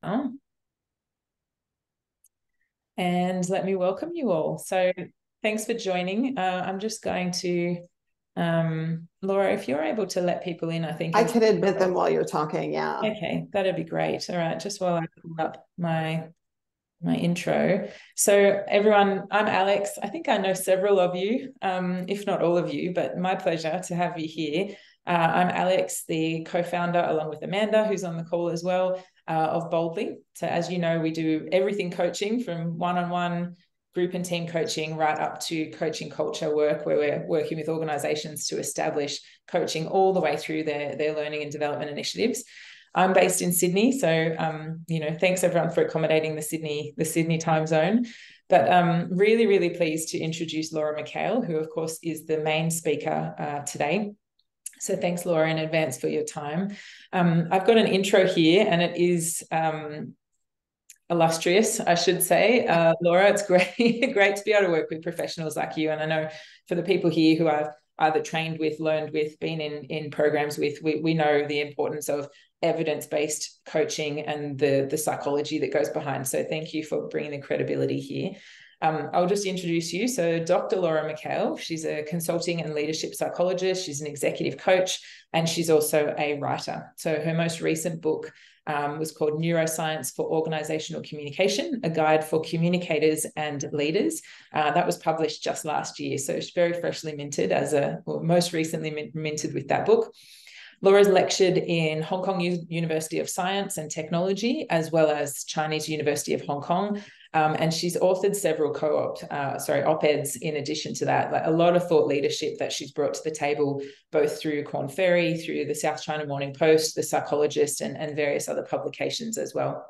Oh, and let me welcome you all. So thanks for joining. I'm just going to, Laura, if you're able to let people in, I think. I can admit them while you're talking, yeah. Okay, that'd be great. All right, just while I pull up my intro. So everyone, I'm Alex. I think I know several of you, if not all of you, but my pleasure to have you here. I'm Alex, the co-founder, along with Amanda, who's on the call as well, of Boldly. So as you know, we do everything coaching, from one-on-one group and team coaching right up to coaching culture work, where we're working with organizations to establish coaching all the way through their learning and development initiatives. I'm based in Sydney, so thanks everyone for accommodating the Sydney time zone. But really, really pleased to introduce Laura McHale, who of course is the main speaker today. So thanks, Laura, in advance for your time. I've got an intro here, and it is illustrious, I should say. Laura, it's great to be able to work with professionals like you. And I know for the people here who I've either trained with, learned with, been in programs with, we know the importance of evidence-based coaching and the psychology that goes behind. So thank you for bringing the credibility here. I'll just introduce you. So Dr. Laura McHale, she's a consulting and leadership psychologist. She's an executive coach, and she's also a writer. So her most recent book was called Neuroscience for Organizational Communication, a guide for communicators and leaders. That was published just last year. So it's very freshly minted most recently minted with that book. Laura's lectured in Hong Kong University of Science and Technology, as well as Chinese University of Hong Kong. And she's authored several op-eds in addition to that, like a lot of thought leadership that she's brought to the table, both through Korn Ferry, through the South China Morning Post, The Psychologist, and various other publications as well.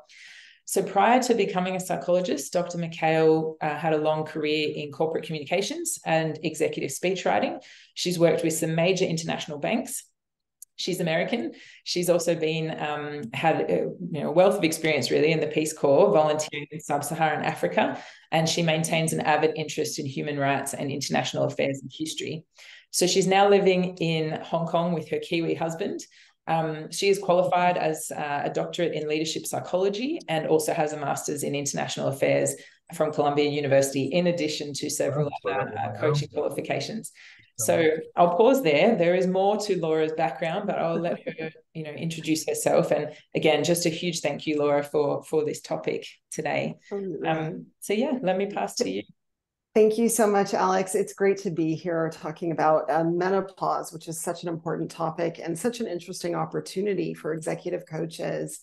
So prior to becoming a psychologist, Dr. McHale had a long career in corporate communications and executive speech writing. She's worked with some major international banks. She's American. She's also had a wealth of experience really in the Peace Corps, volunteering in sub-Saharan Africa, and she maintains an avid interest in human rights and international affairs and history. So she's now living in Hong Kong with her Kiwi husband. She is qualified as a doctorate in leadership psychology and also has a master's in international affairs from Columbia University, in addition to several other coaching qualifications. So I'll pause there. There is more to Laura's background, but I'll let her, introduce herself. And again, just a huge thank you, Laura, for this topic today. So yeah, let me pass to you. Thank you so much, Alex. It's great to be here talking about menopause, which is such an important topic and such an interesting opportunity for executive coaches.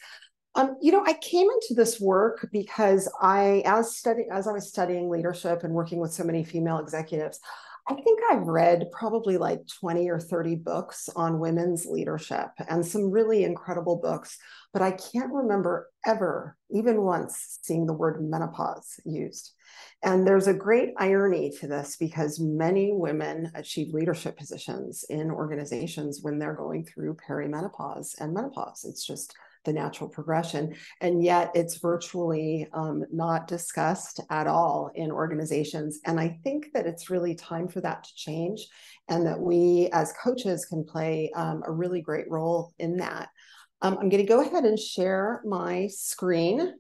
I came into this work because as I was studying leadership and working with so many female executives, I think I've read probably like 20 or 30 books on women's leadership and some really incredible books, but I can't remember ever, even once, seeing the word menopause used. And there's a great irony to this because many women achieve leadership positions in organizations when they're going through perimenopause and menopause. It's just the natural progression. And yet it's virtually not discussed at all in organizations. And I think that it's really time for that to change, and that we as coaches can play a really great role in that. I'm going to go ahead and share my screen.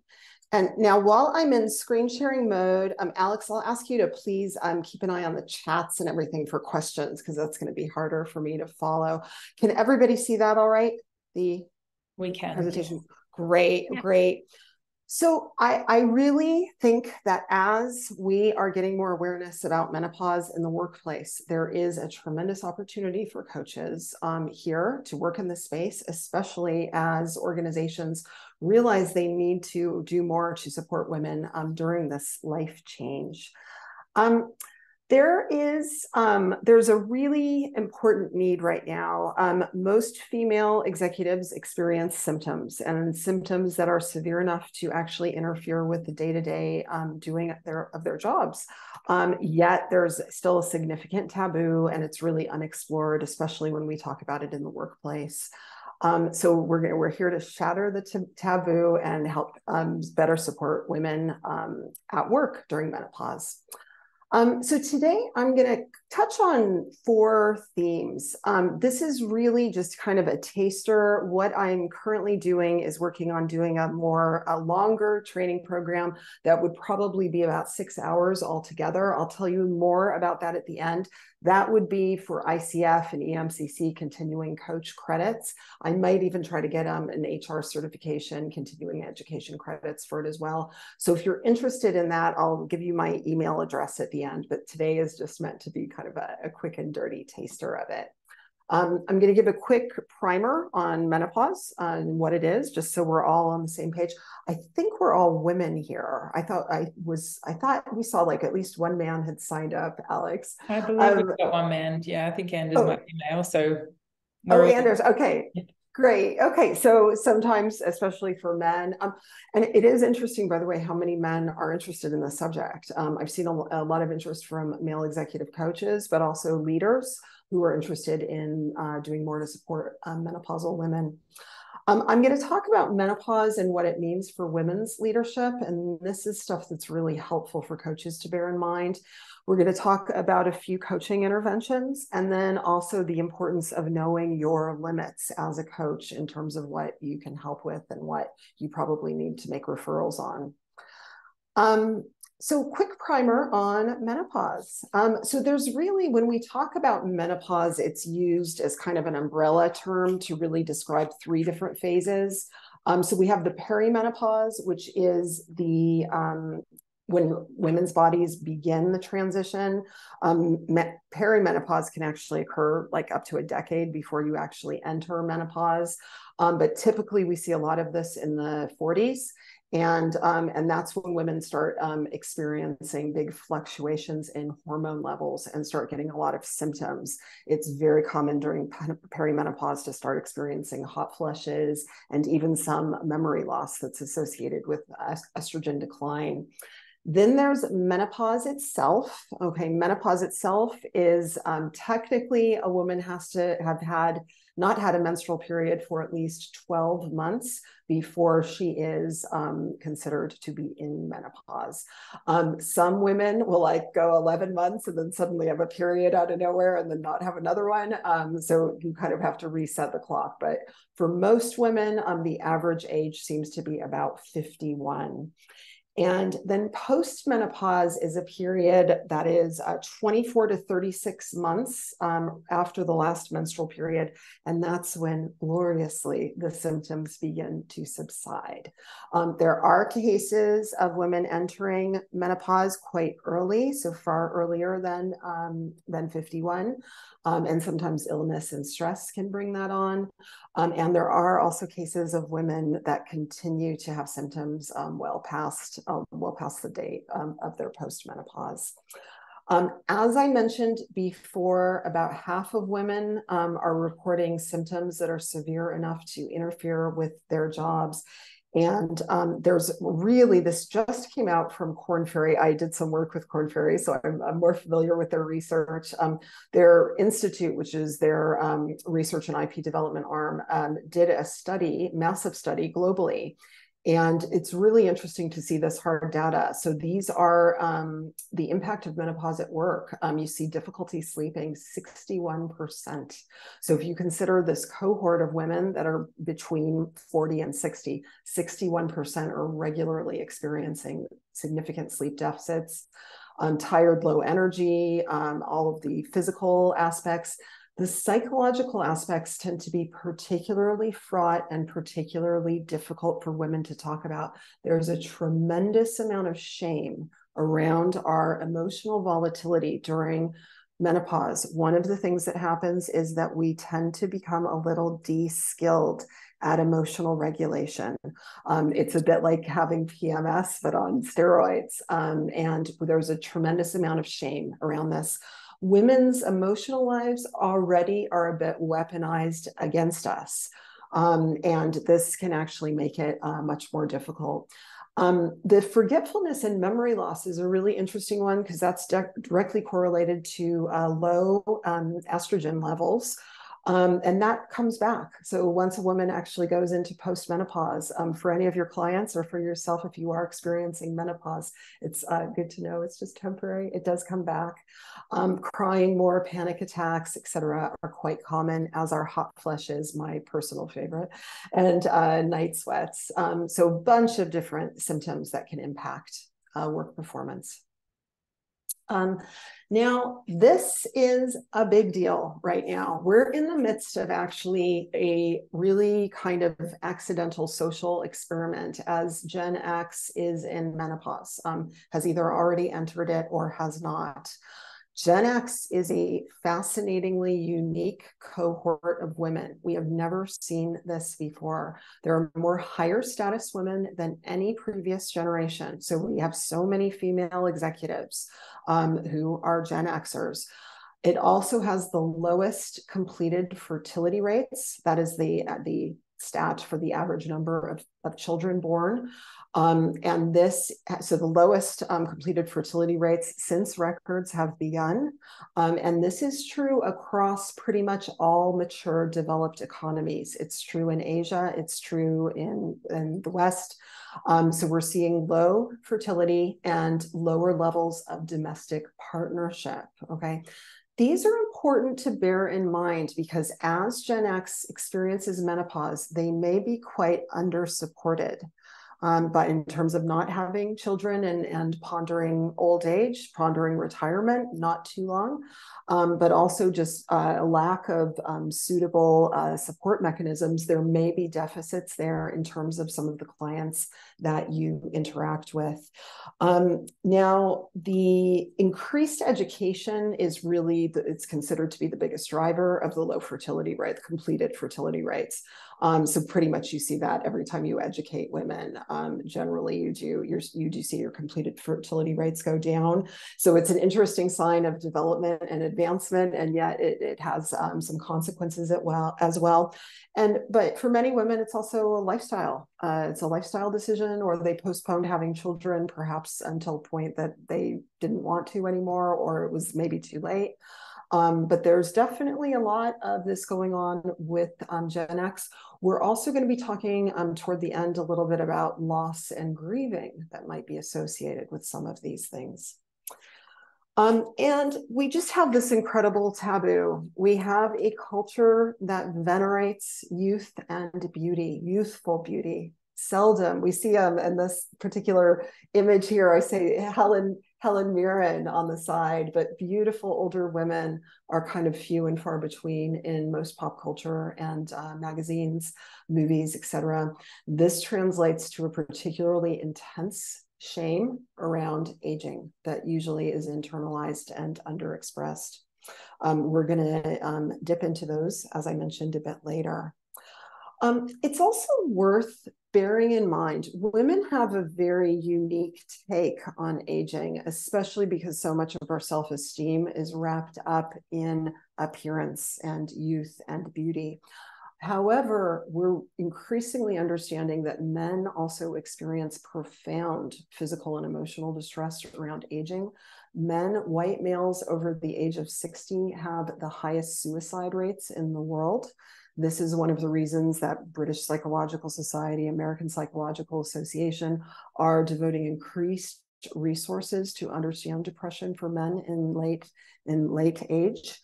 And now while I'm in screen sharing mode, Alex, I'll ask you to please keep an eye on the chats and everything for questions, because that's going to be harder for me to follow. Can everybody see that all right? We can. Presentation. Great, yeah. Great. So I really think that as we are getting more awareness about menopause in the workplace, there is a tremendous opportunity for coaches here to work in this space, especially as organizations realize they need to do more to support women during this life change. There's a really important need right now. Most female executives experience symptoms, and symptoms that are severe enough to actually interfere with the day-to-day doing of their jobs. Yet there's still a significant taboo, and it's really unexplored, especially when we talk about it in the workplace. So we're here to shatter the taboo and help better support women at work during menopause. So today I'm going to touch on 4 themes. This is really just kind of a taster. What I'm currently doing is working on doing a longer training program that would probably be about 6 hours altogether. I'll tell you more about that at the end. That would be for ICF and EMCC continuing coach credits. I might even try to get an HR certification, continuing education credits for it as well. So if you're interested in that, I'll give you my email address at the end, but today is just meant to be kind of a quick and dirty taster of it. I'm going to give a quick primer on menopause and what it is, just so we're all on the same page. I think we're all women here. I thought we saw like at least one man had signed up, Alex. I believe we've got one man. Yeah, I think Anders might be male. So Anders. Okay. Great. Okay. So sometimes, especially for men, and it is interesting, by the way, how many men are interested in this subject. I've seen a lot of interest from male executive coaches, but also leaders who are interested in doing more to support menopausal women. I'm going to talk about menopause and what it means for women's leadership. And this is stuff that's really helpful for coaches to bear in mind. We're going to talk about a few coaching interventions, and then also the importance of knowing your limits as a coach in terms of what you can help with and what you probably need to make referrals on. So quick primer on menopause. So there's really, when we talk about menopause, it's used as kind of an umbrella term to really describe 3 different phases. So we have the perimenopause, which is the when women's bodies begin the transition. Perimenopause can actually occur like up to a decade before you actually enter menopause. But typically we see a lot of this in the 40s. And that's when women start experiencing big fluctuations in hormone levels and start getting a lot of symptoms. It's very common during perimenopause to start experiencing hot flushes and even some memory loss that's associated with estrogen decline. Then there's menopause itself. Okay, menopause itself is technically a woman has to have not had a menstrual period for at least 12 months before she is considered to be in menopause. Some women will like go 11 months and then suddenly have a period out of nowhere and then not have another one. So you kind of have to reset the clock. But for most women, the average age seems to be about 51. And then postmenopause is a period that is 24 to 36 months after the last menstrual period. And that's when gloriously the symptoms begin to subside. There are cases of women entering menopause quite early, so far earlier than 51. And sometimes illness and stress can bring that on. And there are also cases of women that continue to have symptoms well past the date of their postmenopause. As I mentioned before, about half of women are reporting symptoms that are severe enough to interfere with their jobs. And there's really, this just came out from Korn Ferry. I did some work with Korn Ferry, so I'm more familiar with their research. Their institute, which is their research and IP development arm, did a study, massive study globally. And it's really interesting to see this hard data. So these are the impact of menopause at work. You see difficulty sleeping, 61%. So if you consider this cohort of women that are between 40 and 60, 61% are regularly experiencing significant sleep deficits, tired, low energy, all of the physical aspects. The psychological aspects tend to be particularly fraught and particularly difficult for women to talk about. There's a tremendous amount of shame around our emotional volatility during menopause. One of the things that happens is that we tend to become a little de-skilled at emotional regulation. It's a bit like having PMS, but on steroids. And there's a tremendous amount of shame around this. Women's emotional lives already are a bit weaponized against us. And this can actually make it much more difficult. The forgetfulness and memory loss is a really interesting one because that's directly correlated to low estrogen levels. And that comes back. So once a woman actually goes into postmenopause, for any of your clients or for yourself, if you are experiencing menopause, it's good to know it's just temporary. It does come back. Crying more, panic attacks, etc., are quite common, as are hot flushes, my personal favorite, and night sweats. So a bunch of different symptoms that can impact work performance. Now, this is a big deal right now. We're in the midst of actually a really kind of accidental social experiment, as Gen X is in menopause, has either already entered it or has not. Gen X is a fascinatingly unique cohort of women. We have never seen this before. There are more higher status women than any previous generation. So we have so many female executives who are Gen Xers. It also has the lowest completed fertility rates. That is the stat for the average number of children born. And this, so the lowest completed fertility rates since records have begun. And this is true across pretty much all mature developed economies. It's true in Asia, it's true in the West. So we're seeing low fertility and lower levels of domestic partnership, okay? These are important to bear in mind because as Gen X experiences menopause, they may be quite under-supported. But in terms of not having children and pondering old age, pondering retirement, not too long, but also just a lack of suitable support mechanisms, there may be deficits there in terms of some of the clients that you interact with. Now, the increased education is really, it's considered to be the biggest driver of the low fertility rate, the completed fertility rates. So pretty much you see that every time you educate women. Generally, you do see your completed fertility rates go down. So it's an interesting sign of development and advancement, and yet it has some consequences as well. But for many women, it's also a lifestyle. It's a lifestyle decision, or they postponed having children perhaps until a point that they didn't want to anymore, or it was maybe too late. But there's definitely a lot of this going on with Gen X. We're also going to be talking toward the end a little bit about loss and grieving that might be associated with some of these things. And we just have this incredible taboo. We have a culture that venerates youth and beauty, youthful beauty. Seldom we see in this particular image here, I say Helen Mirren on the side, but beautiful older women are kind of few and far between in most pop culture and magazines, movies, etc. This translates to a particularly intense shame around aging that usually is internalized and underexpressed. We're going to dip into those, as I mentioned, a bit later. It's also worth bearing in mind, women have a very unique take on aging, especially because so much of our self-esteem is wrapped up in appearance and youth and beauty. However, we're increasingly understanding that men also experience profound physical and emotional distress around aging. Men, white males over the age of 60, have the highest suicide rates in the world. This is one of the reasons that British Psychological Society, American Psychological Association are devoting increased resources to understand depression for men in late age.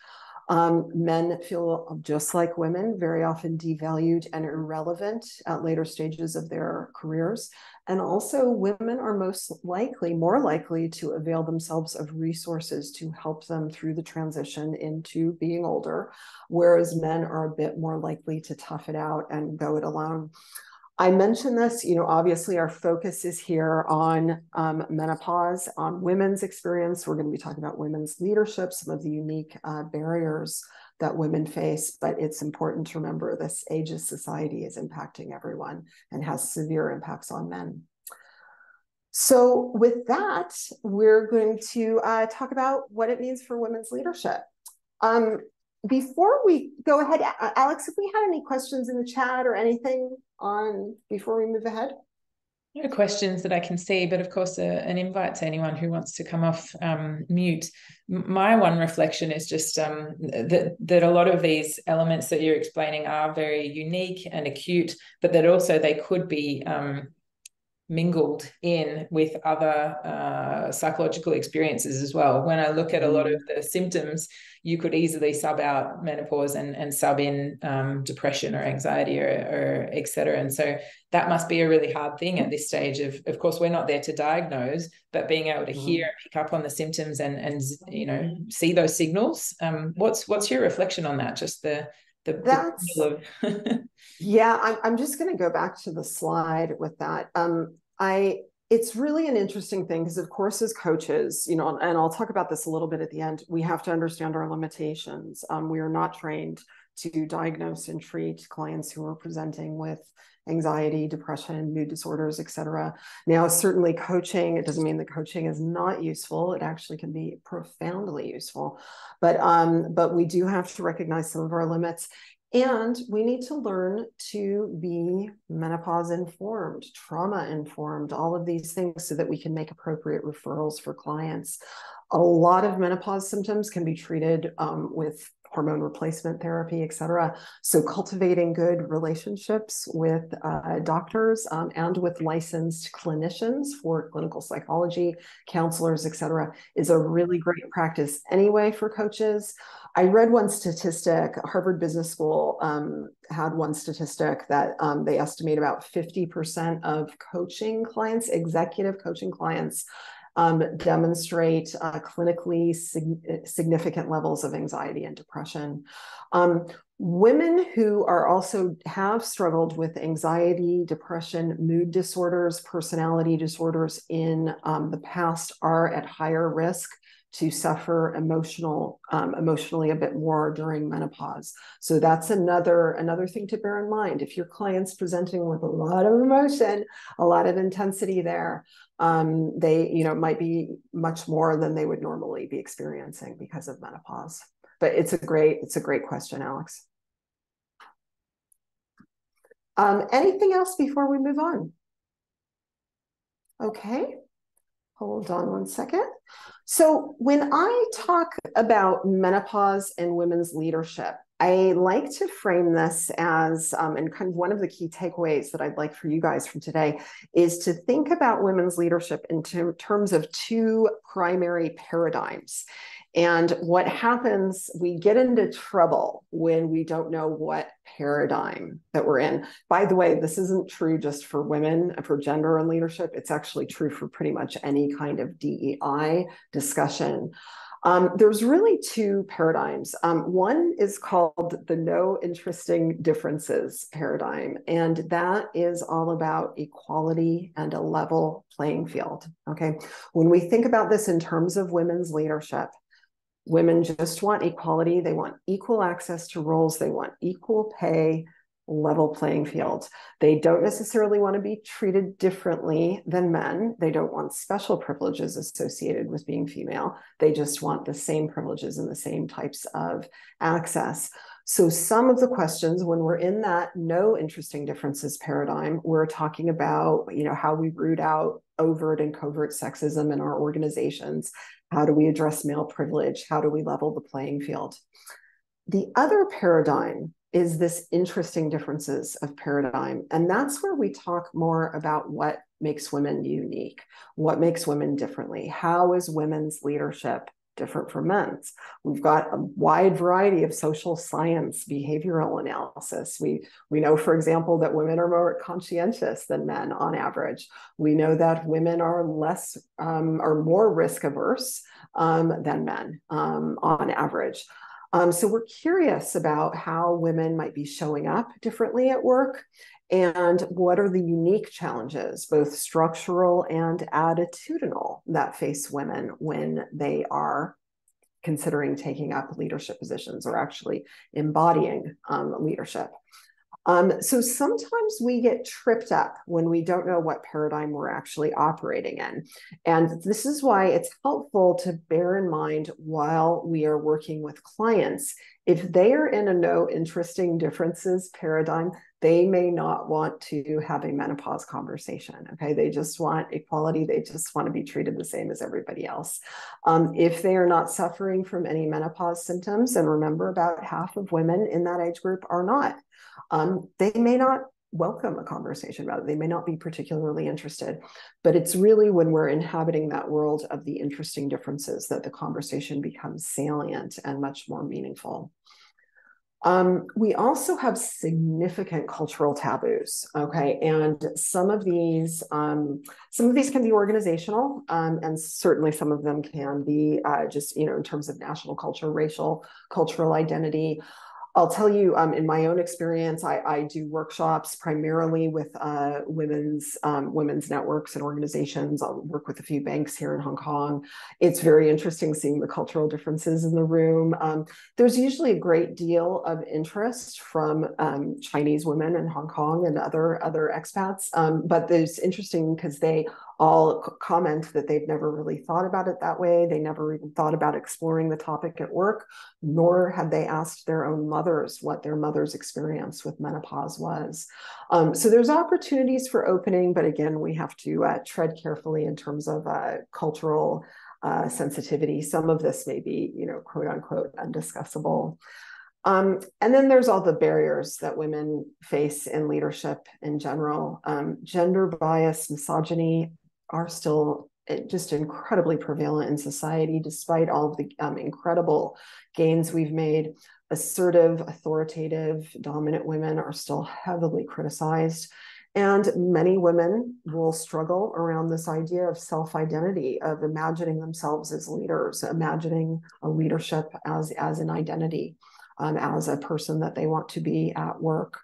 Men feel just like women, very often devalued and irrelevant at later stages of their careers. And also women are more likely to avail themselves of resources to help them through the transition into being older, whereas men are a bit more likely to tough it out and go it alone. I mentioned this, obviously our focus is here on menopause, on women's experience. We're going to be talking about women's leadership, some of the unique barriers that women face, but it's important to remember this ageist society is impacting everyone and has severe impacts on men. So with that, we're going to talk about what it means for women's leadership. Before we go ahead, Alex, if we had any questions in the chat or anything before we move ahead? No questions that I can see, but of course, an invite to anyone who wants to come off mute. My one reflection is just that a lot of these elements that you're explaining are very unique and acute, but that also they could be mingled in with other psychological experiences as well. When I look at a lot of the symptoms, you could easily sub out menopause and sub in depression or anxiety or et cetera. And so that must be a really hard thing at this stage. Of course, we're not there to diagnose, but being able to hear and pick up on the symptoms and see those signals. What's your reflection on that? Just the yeah, I'm just going to go back to the slide with that. It's really an interesting thing because, of course, as coaches, and I'll talk about this a little bit at the end, we have to understand our limitations. We are not trained to diagnose and treat clients who are presenting with anxiety, depression, mood disorders, et cetera. Now, certainly coaching, it doesn't mean that coaching is not useful. It actually can be profoundly useful. But we do have to recognize some of our limits. And we need to learn to be menopause informed, trauma informed, all of these things so that we can make appropriate referrals for clients. A lot of menopause symptoms can be treated with hormone replacement therapy, et cetera. So cultivating good relationships with doctors and with licensed clinicians for clinical psychology, counselors, et cetera, is a really great practice anyway for coaches. I read one statistic, Harvard Business School had one statistic that they estimate about 50% of coaching clients, executive coaching clients, demonstrate clinically significant levels of anxiety and depression. Women who are also have struggled with anxiety, depression, mood disorders, personality disorders in the past are at higher risk to suffer emotionally a bit more during menopause. So that's another thing to bear in mind. If your client's presenting with a lot of emotion, a lot of intensity there, they might be much more than they would normally be experiencing because of menopause. But it's a great question, Alex. Anything else before we move on? Okay. Hold on one second. So when I talk about menopause and women's leadership, I like to frame this as, and kind of one of the key takeaways that I'd like for you guys from today is to think about women's leadership in terms of two primary paradigms. And what happens, we get into trouble when we don't know what paradigm that we're in. By the way, this isn't true just for women, for gender and leadership. It's actually true for pretty much any kind of DEI discussion. There's really two paradigms. One is called the no interesting differences paradigm, and that is all about equality and a level playing field. Okay, when we think about this in terms of women's leadership, women just want equality. They want equal access to roles. They want equal pay, level playing field. They don't necessarily want to be treated differently than men. They don't want special privileges associated with being female. They just want the same privileges and the same types of access. So some of the questions when we're in that no interesting differences paradigm, we're talking about, how we root out overt and covert sexism in our organizations. How do we address male privilege? How do we level the playing field? The other paradigm is this interesting differences of paradigm. And that's where we talk more about what makes women unique, what makes women differently. How is women's leadership different from men's? We've got a wide variety of social science, behavioral analysis. We know, for example, that women are more conscientious than men on average. We know that women are more risk averse than men on average. So we're curious about how women might be showing up differently at work and what are the unique challenges, both structural and attitudinal, that face women when they are considering taking up leadership positions or actually embodying leadership. So sometimes we get tripped up when we don't know what paradigm we're actually operating in. And this is why it's helpful to bear in mind while we are working with clients, if they are in a no interesting differences paradigm, they may not want to have a menopause conversation. Okay, they just want equality. They just want to be treated the same as everybody else. If they are not suffering from any menopause symptoms, and remember, about half of women in that age group are not, they may not welcome a conversation about it. They may not be particularly interested, but it's really when we're inhabiting that world of the interesting differences that the conversation becomes salient and much more meaningful. We also have significant cultural taboos, okay, and some of these can be organizational, and certainly some of them can be just, in terms of national culture, racial, cultural identity. I'll tell you, in my own experience, I do workshops primarily with women's networks and organizations. I'll work with a few banks here in Hong Kong. It's very interesting seeing the cultural differences in the room. There's usually a great deal of interest from Chinese women in Hong Kong and other expats, but it's interesting because they all comment that they've never really thought about it that way. They never even thought about exploring the topic at work, nor had they asked their own mothers what their mother's experience with menopause was. So there's opportunities for opening, but again, we have to tread carefully in terms of cultural sensitivity. Some of this may be, quote unquote, undiscussable. And then there's all the barriers that women face in leadership in general. Gender bias, misogyny are still just incredibly prevalent in society, despite all of the incredible gains we've made. Assertive, authoritative, dominant women are still heavily criticized. And many women will struggle around this idea of self-identity, of imagining themselves as leaders, imagining a leadership as an identity, as a person that they want to be at work.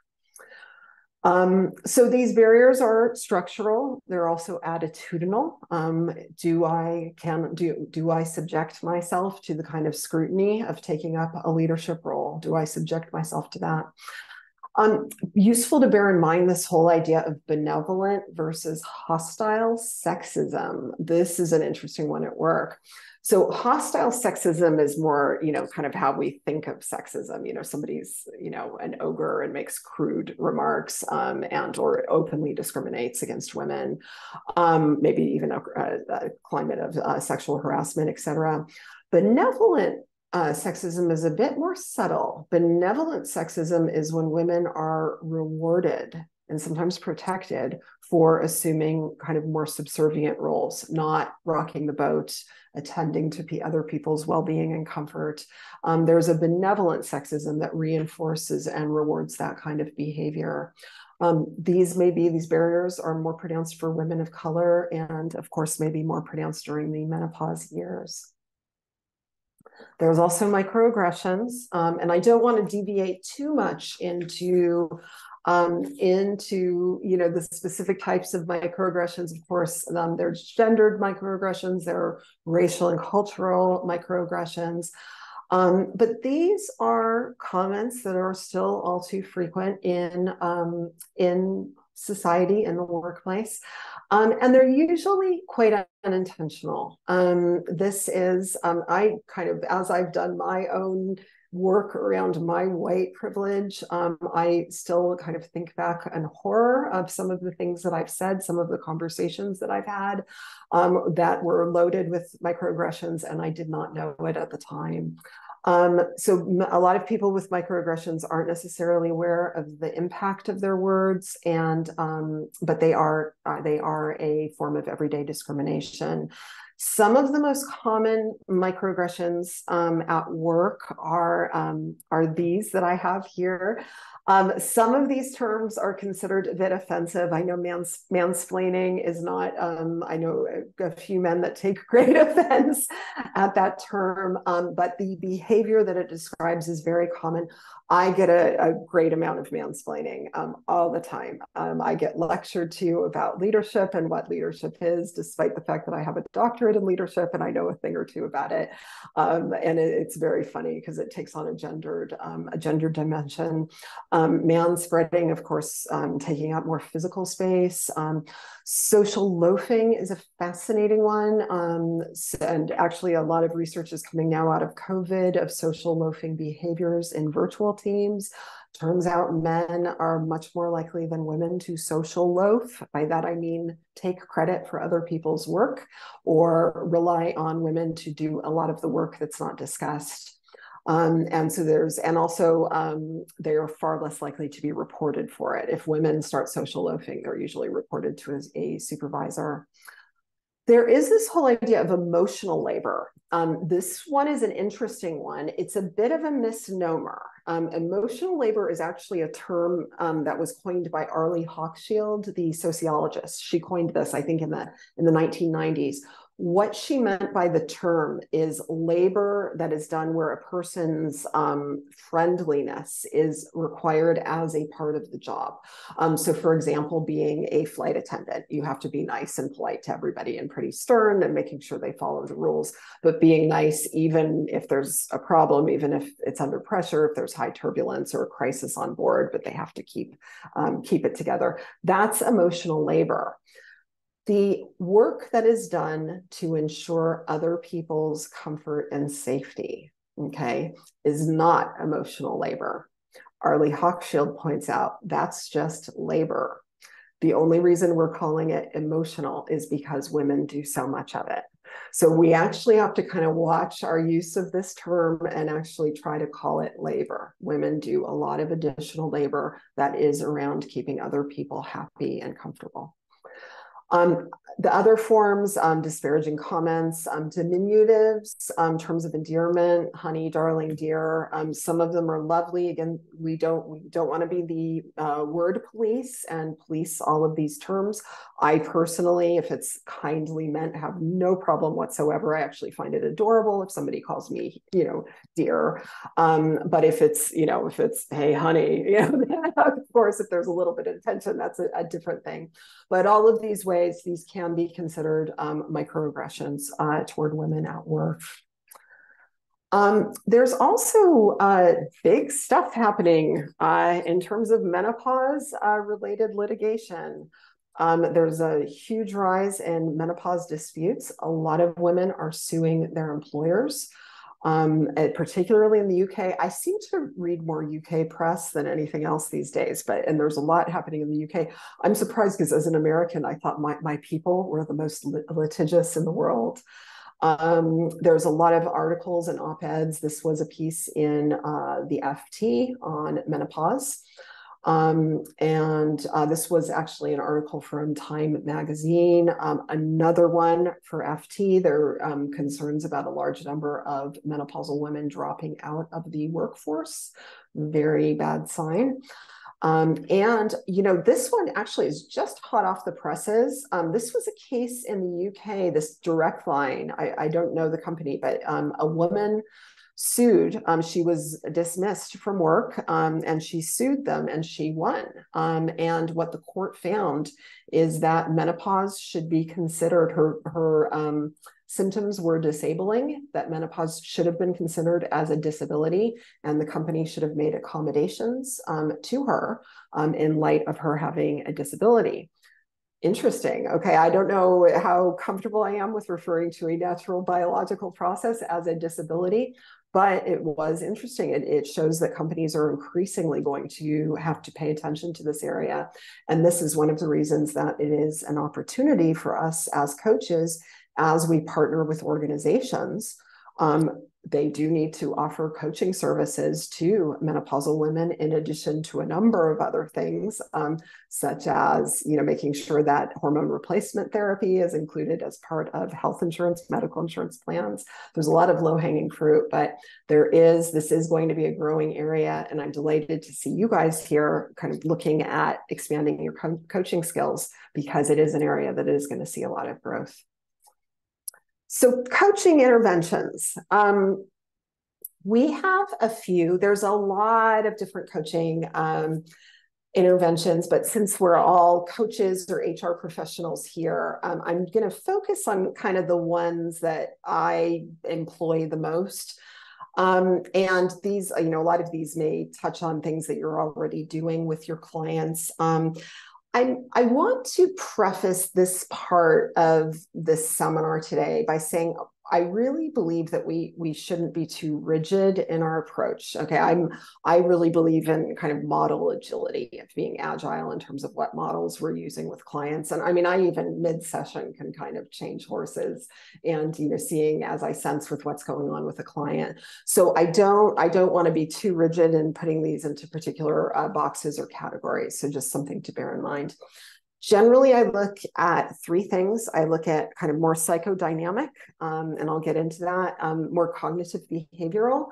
So these barriers are structural. They're also attitudinal. Do I subject myself to the kind of scrutiny of taking up a leadership role? Do I subject myself to that? Useful to bear in mind this whole idea of benevolent versus hostile sexism. This is an interesting one at work. So hostile sexism is more, kind of how we think of sexism. Somebody's, an ogre and makes crude remarks, and or openly discriminates against women, maybe even a climate of sexual harassment, etc. Benevolent sexism is a bit more subtle. Benevolent sexism is when women are rewarded and sometimes protected for assuming kind of more subservient roles, not rocking the boat, attending to other people's well-being and comfort. There's a benevolent sexism that reinforces and rewards that kind of behavior. These barriers are more pronounced for women of color, and of course, maybe more pronounced during the menopause years. There's also microaggressions, and I don't want to deviate too much into the specific types of microaggressions. Of course, there's gendered microaggressions, there are racial and cultural microaggressions. But these are comments that are still all too frequent in society, in the workplace. And they're usually quite unintentional. This is, as I've done my own work around my white privilege, I still kind of think back in horror of some of the things that I've said, some of the conversations that I've had that were loaded with microaggressions, and I did not know it at the time. So a lot of people with microaggressions aren't necessarily aware of the impact of their words, and but they are a form of everyday discrimination. Some of the most common microaggressions at work are these that I have here. Some of these terms are considered a bit offensive. I know mansplaining is not, I know a few men that take great offense at that term, but the behavior that it describes is very common. I get a great amount of mansplaining all the time. I get lectured to about leadership and what leadership is, despite the fact that I have a doctorate in leadership and I know a thing or two about it. And it's very funny because it takes on a gendered dimension. Man spreading, of course, taking up more physical space. Social loafing is a fascinating one. And actually a lot of research is coming now out of COVID of social loafing behaviors in virtual teams. Turns out men are much more likely than women to social loaf. By that, I mean take credit for other people's work or rely on women to do a lot of the work that's not discussed. And so they are far less likely to be reported for it. If women start social loafing, they're usually reported to a supervisor. There is this whole idea of emotional labor. This one is an interesting one. It's a bit of a misnomer. Emotional labor is actually a term that was coined by Arlie Hochschild, the sociologist. She coined this, I think, in the 1990s. What she meant by the term is labor that is done where a person's friendliness is required as a part of the job. So for example, being a flight attendant, you have to be nice and polite to everybody and pretty stern and making sure they follow the rules, but being nice even if there's a problem, even if it's under pressure, if there's high turbulence or a crisis on board, but they have to keep it together. That's emotional labor. The work that is done to ensure other people's comfort and safety, okay, is not emotional labor. Arlie Hochschild points out that's just labor. The only reason we're calling it emotional is because women do so much of it. So we actually have to kind of watch our use of this term and actually try to call it labor. Women do a lot of additional labor that is around keeping other people happy and comfortable. The other forms, disparaging comments, diminutives, terms of endearment, honey, darling, dear. Some of them are lovely. Again, we don't want to be the word police and police all of these terms. I personally, if it's kindly meant, have no problem whatsoever. I actually find it adorable if somebody calls me, dear. But if it's, hey, honey, of course, if there's a little bit of tension, that's a different thing. But all of these ways, these can be considered microaggressions toward women at work. There's also big stuff happening in terms of menopause related litigation. There's a huge rise in menopause disputes. A lot of women are suing their employers. Particularly in the UK. I seem to read more UK press than anything else these days, and there's a lot happening in the UK. I'm surprised because as an American, I thought my people were the most litigious in the world. There's a lot of articles and op-eds. This was a piece in the FT on menopause. This was actually an article from Time magazine. Another one for FT, there are concerns about a large number of menopausal women dropping out of the workforce. Very bad sign. This one actually is just hot off the presses. This was a case in the UK, this Direct Line. I don't know the company, but a woman sued. She was dismissed from work and she sued them and she won. And what the court found is that menopause should be considered, her symptoms were disabling, that menopause should have been considered as a disability, and the company should have made accommodations to her in light of her having a disability. Interesting. Okay, I don't know how comfortable I am with referring to a natural biological process as a disability, but it was interesting. It shows that companies are increasingly going to have to pay attention to this area. And this is one of the reasons that it is an opportunity for us as coaches, as we partner with organizations. They do need to offer coaching services to menopausal women in addition to a number of other things, such as making sure that hormone replacement therapy is included as part of health insurance, medical insurance plans. There's a lot of low-hanging fruit, but this is going to be a growing area, and I'm delighted to see you guys here kind of looking at expanding your coaching skills, because it is an area that is going to see a lot of growth. So coaching interventions. We have a few. There's a lot of different coaching interventions, but since we're all coaches or HR professionals here, I'm going to focus on kind of the ones that I employ the most. And these, a lot of these may touch on things that you're already doing with your clients. I want to preface this part of this seminar today by saying I really believe that we shouldn't be too rigid in our approach. Okay, I really believe in kind of model agility, of being agile in terms of what models we're using with clients. And I mean, I even mid-session can kind of change horses and seeing as I sense with what's going on with a client. So I don't want to be too rigid in putting these into particular boxes or categories. So just something to bear in mind. Generally, I look at three things. I look at kind of more psychodynamic, and I'll get into that, more cognitive behavioral.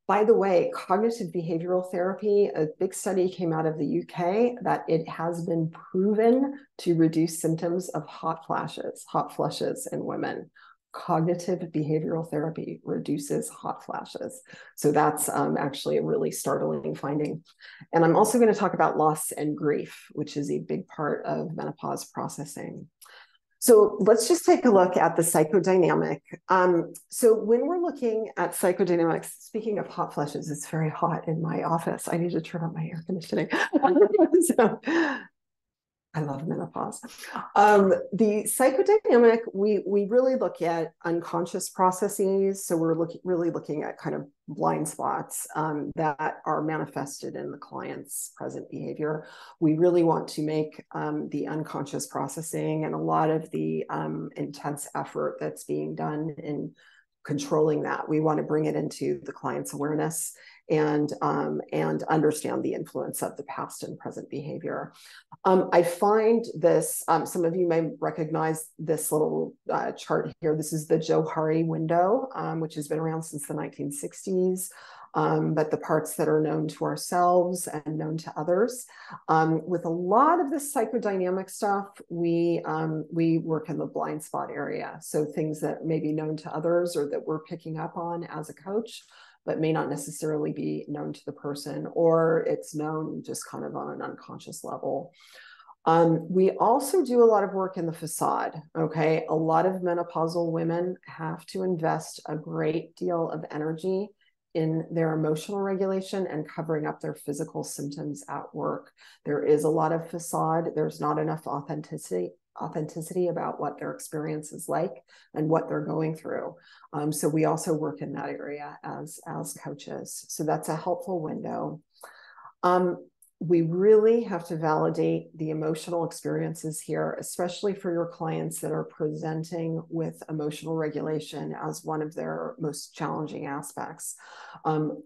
By the way, cognitive behavioral therapy, a big study came out of the UK that it has been proven to reduce symptoms of hot flushes in women. Cognitive behavioral therapy reduces hot flashes. So that's actually a really startling finding. And I'm also going to talk about loss and grief, which is a big part of menopause processing. So let's just take a look at the psychodynamic. So when we're looking at psychodynamics, speaking of hot flushes, it's very hot in my office. I need to turn on my air conditioning. So, I love menopause. The psychodynamic, we really look at unconscious processes. So we're really looking at kind of blind spots that are manifested in the client's present behavior. We really want to make the unconscious processing and a lot of the intense effort that's being done in controlling that. We want to bring it into the client's awareness and understand the influence of the past and present behavior. I find this, some of you may recognize this little chart here. This is the Johari window, which has been around since the 1960s. But the parts that are known to ourselves and known to others. With a lot of this psychodynamic stuff, we work in the blind spot area. So things that may be known to others or that we're picking up on as a coach, but may not necessarily be known to the person, or it's known just kind of on an unconscious level. We also do a lot of work in the facade, okay? A lot of menopausal women have to invest a great deal of energy in their emotional regulation and covering up their physical symptoms at work. There is a lot of facade. There's not enough authenticity about what their experience is like and what they're going through. So we also work in that area as coaches. So that's a helpful window. We really have to validate the emotional experiences here, especially for your clients that are presenting with emotional regulation as one of their most challenging aspects.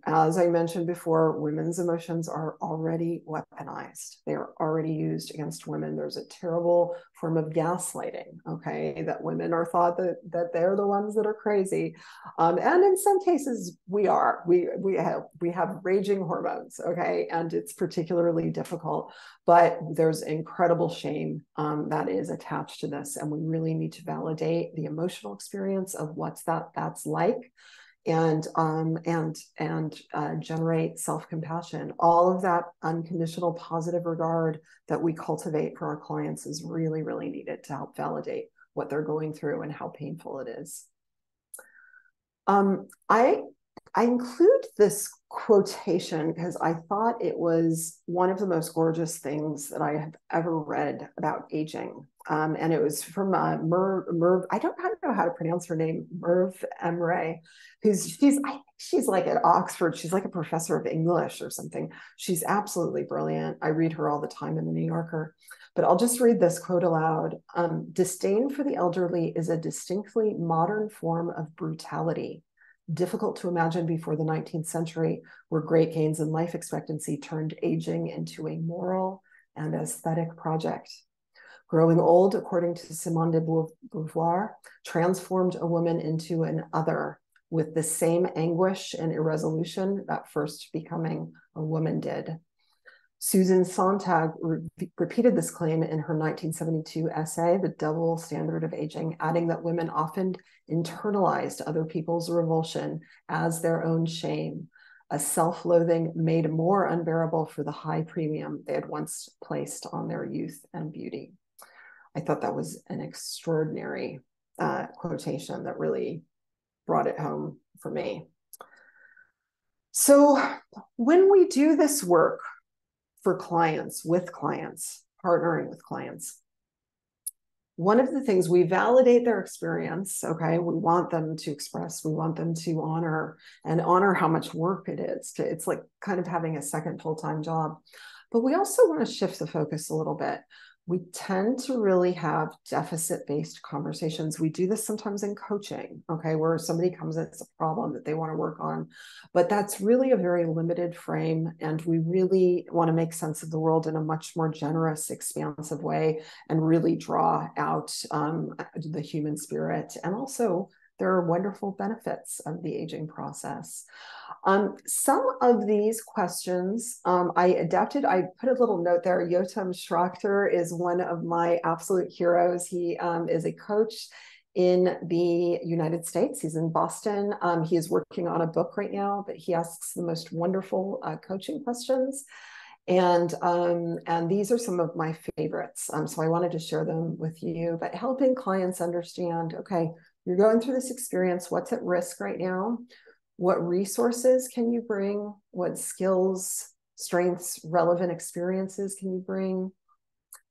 As I mentioned before, women's emotions are already weaponized. They are already used against women. There's a terrible form of gaslighting, okay, that women are thought that they're the ones that are crazy. And in some cases, we are. We have raging hormones, okay, and it's particularly difficult, but there's incredible shame that is attached to this, and we really need to validate the emotional experience of what's that's like, and generate self-compassion. All of that unconditional positive regard that we cultivate for our clients is really, really needed to help validate what they're going through and how painful it is. I include this quotation because I thought it was one of the most gorgeous things that I have ever read about aging. And it was from Merv, I don't know how to pronounce her name, Merv Emre, she's like at Oxford, she's like a professor of English or something. She's absolutely brilliant. I read her all the time in the New Yorker. But I'll just read this quote aloud. Disdain for the elderly is a distinctly modern form of brutality, difficult to imagine before the 19th century, where great gains in life expectancy turned aging into a moral and aesthetic project. Growing old, according to Simone de Beauvoir, transformed a woman into an other with the same anguish and irresolution that first becoming a woman did. Susan Sontag repeated this claim in her 1972 essay, The Double Standard of Aging, adding that women often internalized other people's revulsion as their own shame, a self-loathing made more unbearable for the high premium they had once placed on their youth and beauty. I thought that was an extraordinary quotation that really brought it home for me. So when we do this work for clients, with clients, partnering with clients. One of the things, we validate their experience, okay? We want them to express, we want them to honor how much work it is. It's like kind of having a second full-time job. But we also want to shift the focus a little bit. We tend to really have deficit-based conversations. We do this sometimes in coaching, okay, where somebody comes, it's a problem that they want to work on, but that's really a very limited frame, and we really want to make sense of the world in a much more generous, expansive way, and really draw out the human spirit. And also, there are wonderful benefits of the aging process. Some of these questions I adapted. I put a little note there. Yotam Schrochter is one of my absolute heroes. He is a coach in the United States. He's in Boston. He is working on a book right now, but he asks the most wonderful coaching questions. And these are some of my favorites. So I wanted to share them with you, but helping clients understand, okay, you're going through this experience. What's at risk right now? What resources can you bring? What skills, strengths, relevant experiences can you bring?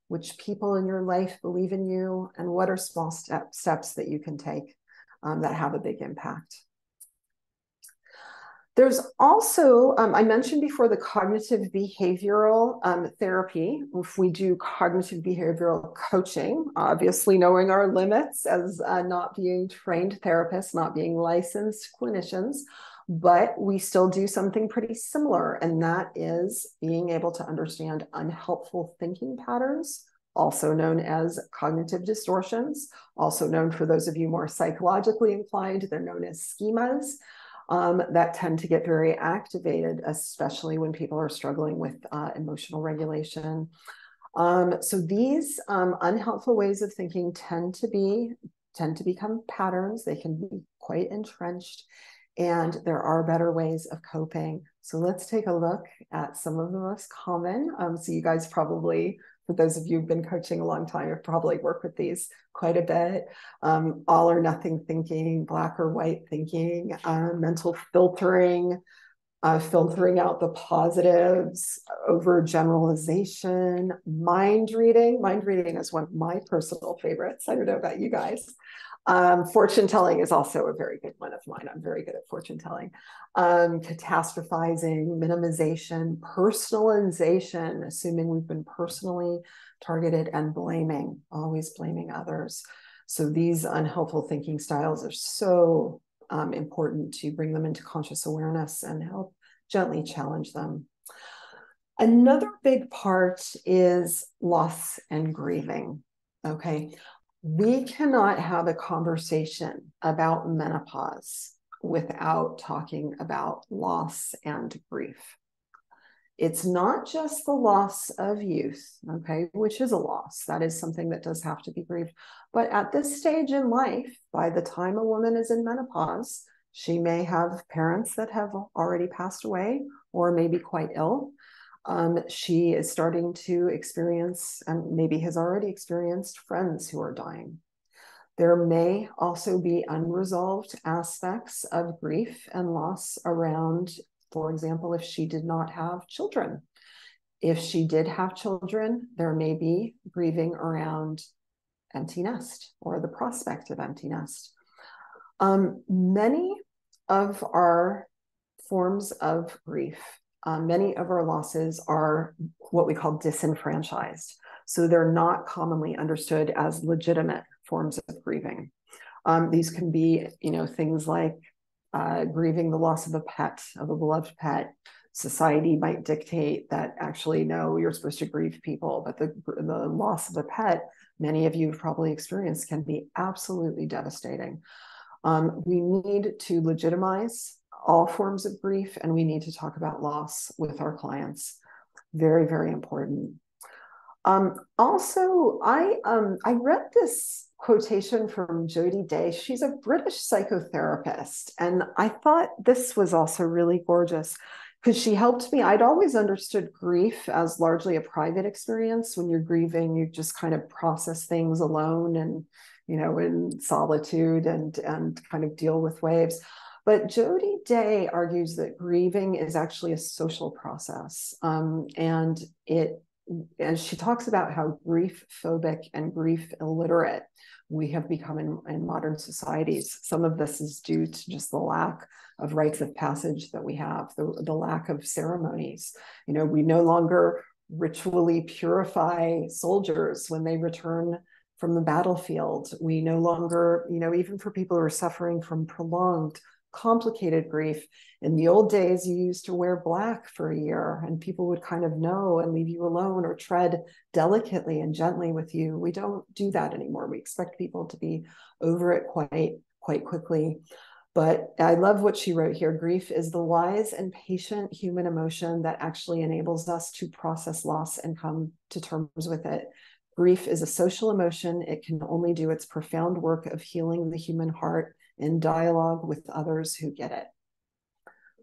Which people in your life believe in you? And what are small steps that you can take that have a big impact? There's also, I mentioned before, the cognitive behavioral therapy. If we do cognitive behavioral coaching, obviously knowing our limits as not being trained therapists, not being licensed clinicians, but we still do something pretty similar, and that is being able to understand unhelpful thinking patterns, also known as cognitive distortions, also known, for those of you more psychologically inclined, they're known as schemas. That tend to get very activated, especially when people are struggling with emotional regulation. So these unhelpful ways of thinking tend to become patterns. They can be quite entrenched, and there are better ways of coping. So let's take a look at some of the most common. So you guys probably, for those of you who've been coaching a long time, have probably worked with these quite a bit. All or nothing thinking, black or white thinking, mental filtering, filtering out the positives, overgeneralization, mind reading. Mind reading is one of my personal favorites. I don't know about you guys. Fortune telling is also a very good one of mine. I'm very good at fortune telling. Catastrophizing, minimization, personalization, assuming we've been personally targeted, and blaming, always blaming others. So these unhelpful thinking styles are so important to bring them into conscious awareness and help gently challenge them. Another big part is loss and grieving. Okay. We cannot have a conversation about menopause without talking about loss and grief. It's not just the loss of youth, okay, which is a loss. That is something that does have to be grieved. But at this stage in life, by the time a woman is in menopause, she may have parents that have already passed away or may be quite ill. She is starting to experience, and maybe has already experienced, friends who are dying. There may also be unresolved aspects of grief and loss around, for example, if she did not have children. If she did have children, there may be grieving around empty nest or the prospect of empty nest. Many of our forms of grief, many of our losses are what we call disenfranchised. So they're not commonly understood as legitimate forms of grieving. These can be, things like grieving the loss of a pet, of a beloved pet. Society might dictate that actually, no, you're supposed to grieve people, but the loss of a pet, many of you have probably experienced, can be absolutely devastating. We need to legitimize all forms of grief, and we need to talk about loss with our clients. Very, very important. Also, I read this quotation from Jodie Day. She's a British psychotherapist, and I thought this was also really gorgeous because she helped me. I'd always understood grief as largely a private experience. When you're grieving, you just kind of process things alone and, in solitude and kind of deal with waves. But Jodie Day argues that grieving is actually a social process, and it and she talks about how grief phobic and grief illiterate we have become in modern societies. Some of this is due to just the lack of rites of passage that we have, the lack of ceremonies. You know, we no longer ritually purify soldiers when they return from the battlefield. We no longer, you know, even for people who are suffering from prolonged, complicated grief, in the old days, you used to wear black for a year and people would kind of know and leave you alone or tread delicately and gently with you. We don't do that anymore. We expect people to be over it quite quickly. But I love what she wrote here. Grief is the wise and patient human emotion that actually enables us to process loss and come to terms with it. Grief is a social emotion. It can only do its profound work of healing the human heart in dialogue with others who get it.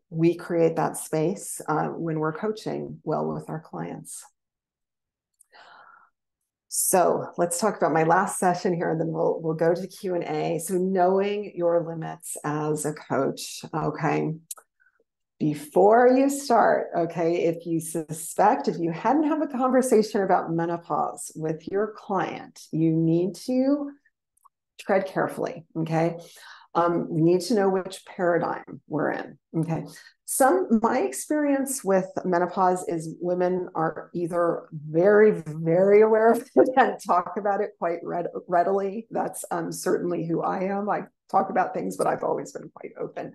We create that space when we're coaching well with our clients. So let's talk about my last session here, and then we'll go to Q&A. So knowing your limits as a coach, okay? Before you start, okay, if you hadn't have a conversation about menopause with your client, you need to tread carefully, okay? We need to know which paradigm we're in, okay? My experience with menopause is women are either very, very aware of it and talk about it quite readily. That's certainly who I am. I talk about things, but I've always been quite open.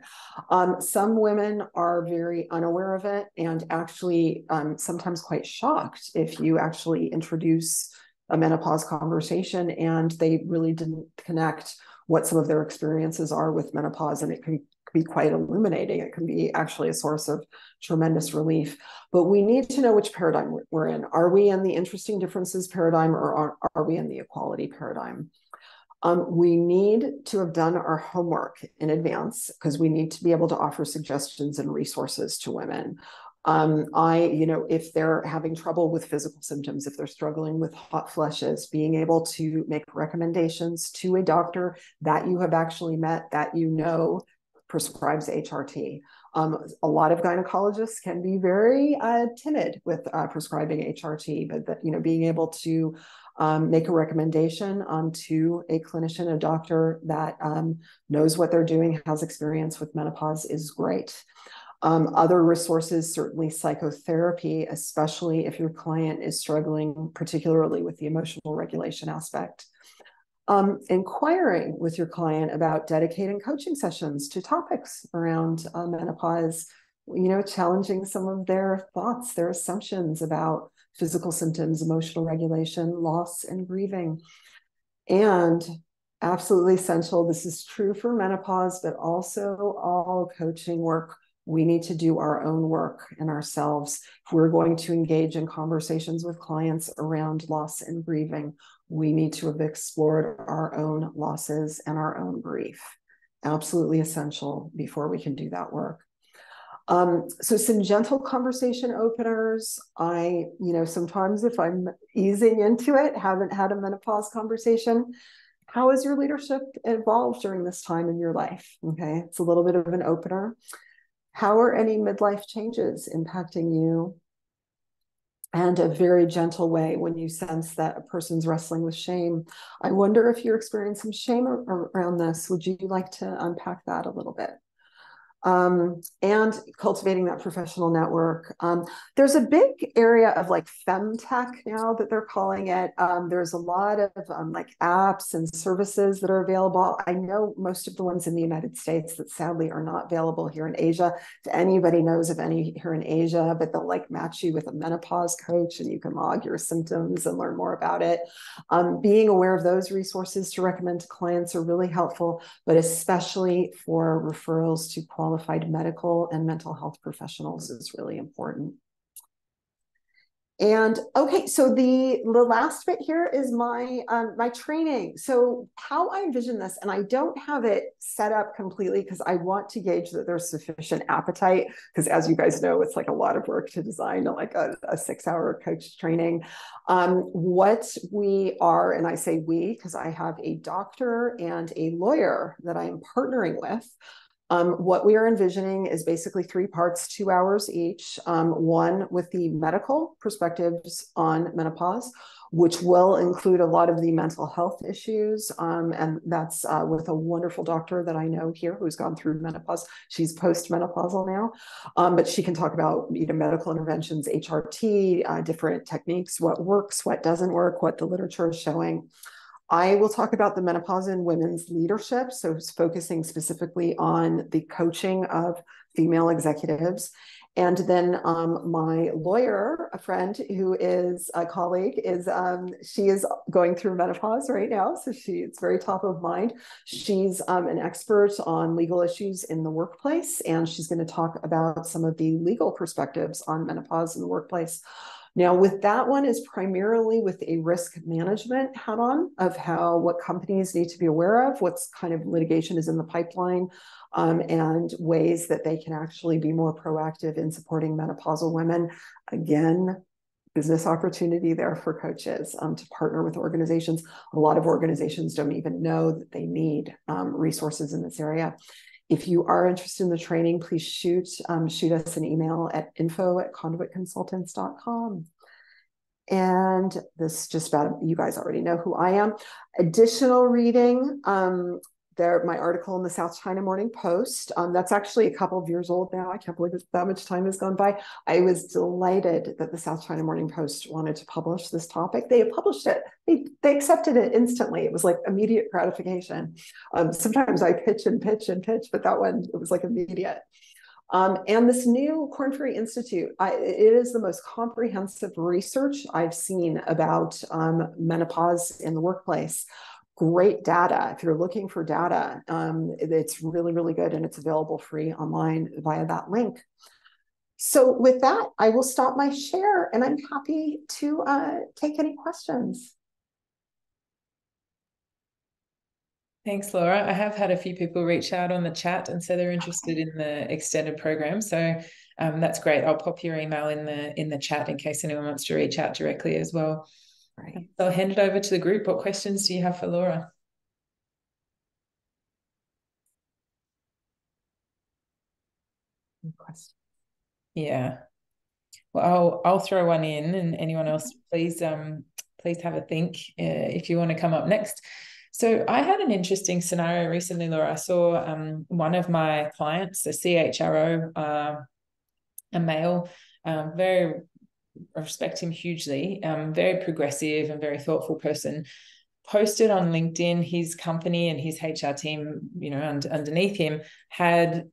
Some women are very unaware of it and actually sometimes quite shocked if you actually introduce a menopause conversation and they really didn't connect what some of their experiences are with menopause, and it can be quite illuminating. It can be actually a source of tremendous relief. But we need to know which paradigm we're in. Are we in the interesting differences paradigm, or are we in the equality paradigm? We need to have done our homework in advance because we need to be able to offer suggestions and resources to women. If they're having trouble with physical symptoms, if they're struggling with hot flushes, being able to make recommendations to a doctor that you have actually met, that you know prescribes HRT. A lot of gynecologists can be very timid with prescribing HRT, but being able to make a recommendation to a clinician, a doctor that knows what they're doing, has experience with menopause is great. Other resources, certainly psychotherapy, especially if your client is struggling particularly with the emotional regulation aspect. Inquiring with your client about dedicating coaching sessions to topics around menopause, challenging some of their thoughts, their assumptions about physical symptoms, emotional regulation, loss, and grieving. And absolutely essential, this is true for menopause, but also all coaching work. We need to do our own work in ourselves. If we're going to engage in conversations with clients around loss and grieving, we need to have explored our own losses and our own grief. Absolutely essential before we can do that work. So some gentle conversation openers. Sometimes if I'm easing into it, haven't had a menopause conversation, how has your leadership evolved during this time in your life? Okay, it's a little bit of an opener. How are any midlife changes impacting you? And a very gentle way when you sense that a person's wrestling with shame. I wonder if you're experiencing shame around this. Would you like to unpack that a little bit? And cultivating that professional network. There's a big area of like femtech now that they're calling it. There's a lot of apps and services that are available. I know most of the ones in the United States that sadly are not available here in Asia. If anybody knows of any here in Asia, but they'll match you with a menopause coach and you can log your symptoms and learn more about it. Being aware of those resources to recommend to clients are really helpful, but especially for referrals to qualified medical and mental health professionals is really important. And okay, so the last bit here is my my training. So how I envision this, and I don't have it set up completely because I want to gauge that there's sufficient appetite, because as you guys know, it's like a lot of work to design a 6-hour coach training. What we are, and I say we because I have a doctor and a lawyer that I am partnering with. What we are envisioning is basically 3 parts, 2 hours each. One with the medical perspectives on menopause, which will include a lot of the mental health issues. And that's with a wonderful doctor that I know here who's gone through menopause. She's post-menopausal now, but she can talk about medical interventions, HRT, different techniques, what works, what doesn't work, what the literature is showing. I will talk about the menopause in women's leadership, so it's focusing specifically on the coaching of female executives. And then my lawyer, a friend who is a colleague, she is going through menopause right now, so it's very top of mind. She's an expert on legal issues in the workplace, and she's going to talk about some of the legal perspectives on menopause in the workplace. Now, with that one is primarily with a risk management hat on of what companies need to be aware of, what's kind of litigation is in the pipeline, and ways that they can actually be more proactive in supporting menopausal women. Again, business opportunity there for coaches to partner with organizations. A lot of organizations don't even know that they need resources in this area. If you are interested in the training, please shoot us an email at info@conduitconsultants.com. And this just about, you guys already know who I am. Additional reading, my article in the South China Morning Post. That's actually a couple of years old now. I can't believe that much time has gone by. I was delighted that the South China Morning Post wanted to publish this topic. They published it. They accepted it instantly. It was like immediate gratification. Sometimes I pitch and pitch and pitch, but that one, it was like immediate. And this new Korn Ferry Institute, it is the most comprehensive research I've seen about menopause in the workplace. Great data. If you're looking for data, it's really, really good, and it's available free online via that link. So with that, I will stop my share, and I'm happy to take any questions. Thanks, Laura. I have had a few people reach out on the chat and say they're interested in the extended program. So that's great. I'll pop your email in the chat in case anyone wants to reach out directly as well. Right. So I'll hand it over to the group. What questions do you have for Laura? Yeah. Well, I'll throw one in, and anyone else, please have a think if you want to come up next. So I had an interesting scenario recently, Laura. I saw one of my clients, a CHRO, a male, very respect him hugely, very progressive and very thoughtful person, posted on LinkedIn his company and his HR team, underneath him had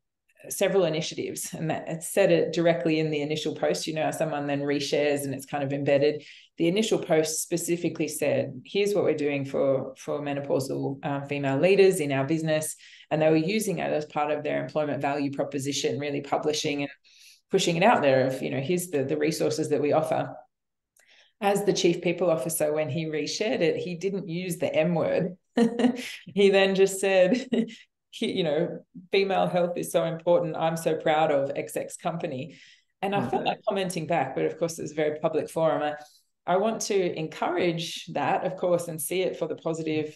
several initiatives, and that it said it directly in the initial post. Someone then reshares and it's kind of embedded. The initial post specifically said, here's what we're doing for menopausal female leaders in our business, and they were using it as part of their employment value proposition, really publishing and pushing it out there of, here's the resources that we offer. As the chief people officer, when he reshared it, he didn't use the M word. He then just said, female health is so important. I'm so proud of XX company. And I felt like commenting back, but of course it's a very public forum. I want to encourage that, of course, and see it for the positive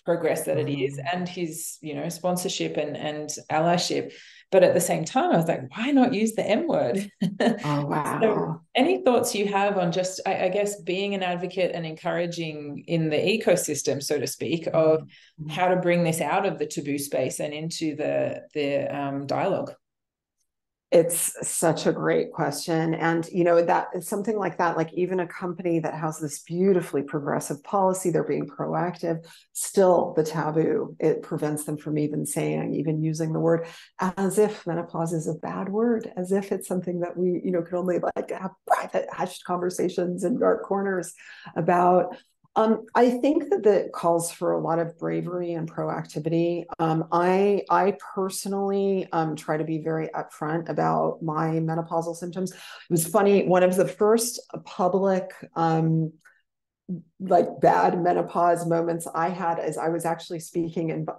progress that it is, and his, sponsorship and allyship. But at the same time, I was like, why not use the M word? Oh, wow. So any thoughts you have on just, I guess, being an advocate and encouraging in the ecosystem, so to speak, of how to bring this out of the taboo space and into the dialogue? It's such a great question. And, that something like that, like even a company that has this beautifully progressive policy, they're being proactive, still the taboo, it prevents them from even using the word, as if menopause is a bad word, as if it's something that we, could only have private hushed conversations in dark corners about. I think that calls for a lot of bravery and proactivity. I personally try to be very upfront about my menopausal symptoms. It was funny, one of the first public bad menopause moments I had is I was actually speaking, and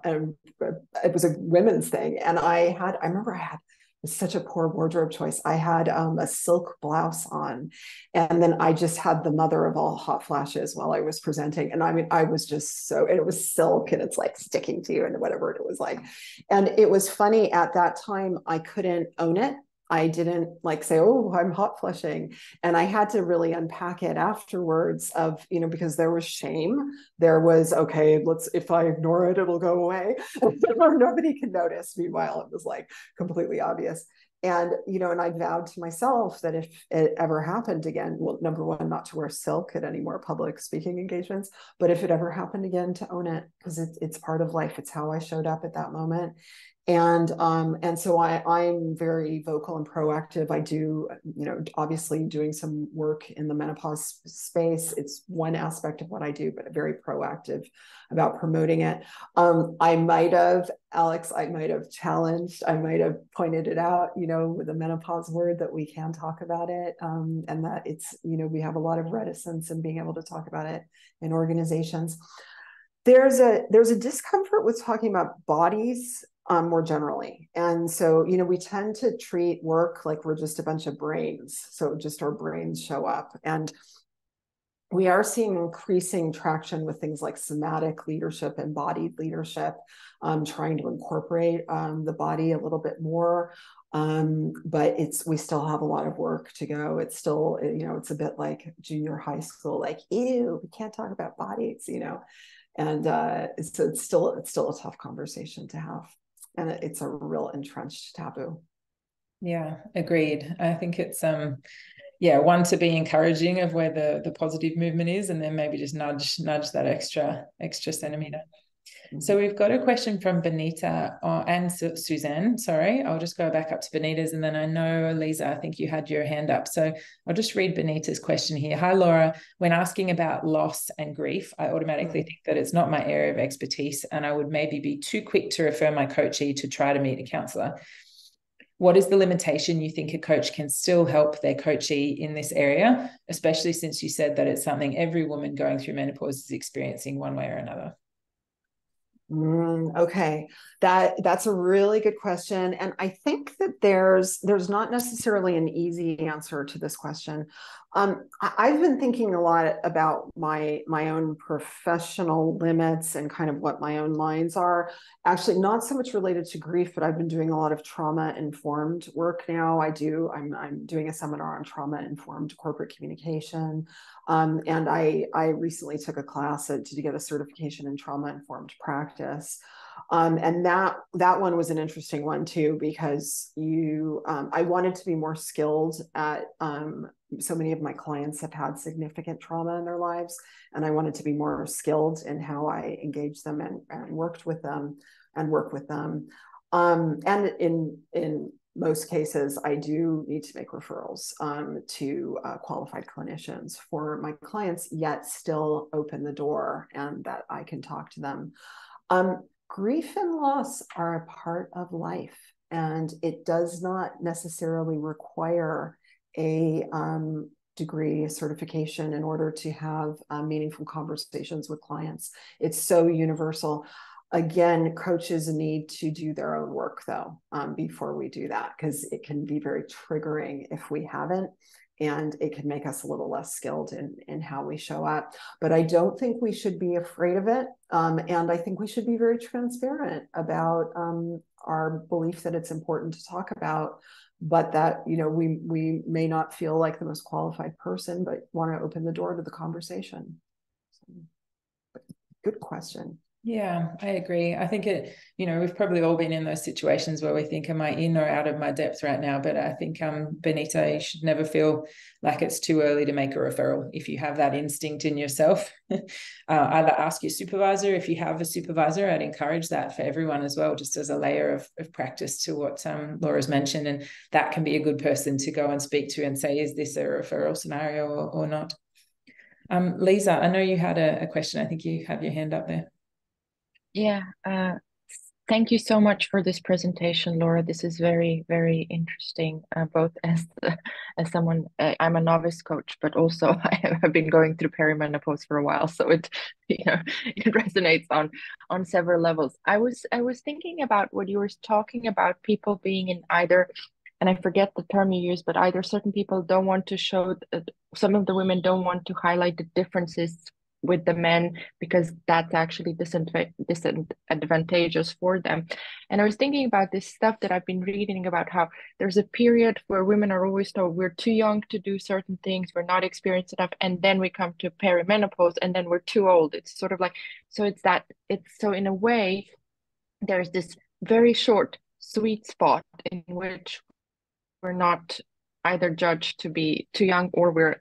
it was a women's thing, and I remember I had was such a poor wardrobe choice. I had a silk blouse on, and then I just had the mother of all hot flashes while I was presenting. And I mean, I was just so, and it was silk and it's like sticking to you and whatever it was like. And it was funny at that time, I couldn't own it. I didn't like say, oh, I'm hot flushing. And I had to really unpack it afterwards of, you know, because there was shame. There was, okay, if I ignore it, it'll go away. Or nobody can notice. Meanwhile, it was like completely obvious. And, you know, and I vowed to myself that if it ever happened again, well, number one, not to wear silk at any more public speaking engagements, but if it ever happened again, to own it, because it's part of life. It's how I showed up at that moment. And so I'm very vocal and proactive. I do, you know, obviously doing some work in the menopause space. It's one aspect of what I do, but very proactive about promoting it. I might have, Alex, I might have challenged, I might have pointed it out, you know, with the menopause word, that we can talk about it, and that it's, you know, we have a lot of reticence in being able to talk about it in organizations. There's a discomfort with talking about bodies more generally. And so, you know, we tend to treat work like we're just a bunch of brains. So just our brains show up. And we are seeing increasing traction with things like somatic leadership, embodied leadership, trying to incorporate the body a little bit more. But we still have a lot of work to go. It's still, you know, it's a bit like junior high school, like, ew, we can't talk about bodies, you know. And it's still a tough conversation to have. And it's a real entrenched taboo. Yeah, agreed. I think it's one, to be encouraging of where the positive movement is, and then maybe just nudge that extra centimeter. So we've got a question from Benita and Suzanne. Sorry, I'll just go back up to Benita's, and then I know, Lisa, I think you had your hand up. So I'll just read Benita's question here. Hi, Laura. When asking about loss and grief, I automatically think that it's not my area of expertise, and I would maybe be too quick to refer my coachee to try to meet a counsellor. What is the limitation you think a coach can still help their coachee in this area, especially since you said that it's something every woman going through menopause is experiencing one way or another? Okay, that's a really good question, and I think that there's not necessarily an easy answer to this question. I've been thinking a lot about my own professional limits and kind of what my own lines are. Actually, not so much related to grief, but I've been doing a lot of trauma-informed work now. I'm doing a seminar on trauma-informed corporate communication. And I recently took a class to get a certification in trauma-informed practice. And that one was an interesting one too, because I wanted to be more skilled at, so many of my clients have had significant trauma in their lives, and I wanted to be more skilled in how I engage them and worked with them and work with them. And in most cases, I do need to make referrals to qualified clinicians for my clients, yet still open the door and that I can talk to them. Grief and loss are a part of life, and it does not necessarily require a degree, a certification in order to have meaningful conversations with clients. It's so universal. Again, coaches need to do their own work though, before we do that, because it can be very triggering if we haven't, and it can make us a little less skilled in how we show up. But I don't think we should be afraid of it. And I think we should be very transparent about our belief that it's important to talk about, but that, you know, we may not feel like the most qualified person, but want to open the door to the conversation. So, good question. Yeah, I agree. I think we've probably all been in those situations where we think, am I in or out of my depth right now? But I think, Benita, you should never feel like it's too early to make a referral. If you have that instinct in yourself, either ask your supervisor. If you have a supervisor, I'd encourage that for everyone as well, just as a layer of practice to what Laura's mentioned. And that can be a good person to go and speak to and say, is this a referral scenario or not? Lisa, I know you had a question. I think you have your hand up there. Yeah, Thank you so much for this presentation, Laura. This is very, very interesting, both as someone, I'm a novice coach, but also I have been going through perimenopause for a while, so it, it resonates on several levels. I was thinking about what you were talking about, people being in either, and I forget the term you used, but either certain people don't want to show, some of the women don't want to highlight the differences with the men because that's actually disadvantageous for them. And I was thinking about this stuff that I've been reading about how there's a period where women are always told we're too young to do certain things, we're not experienced enough, and then we come to perimenopause and then we're too old. It's sort of like, so so in a way, there's this very short sweet spot in which we're not either judged to be too young or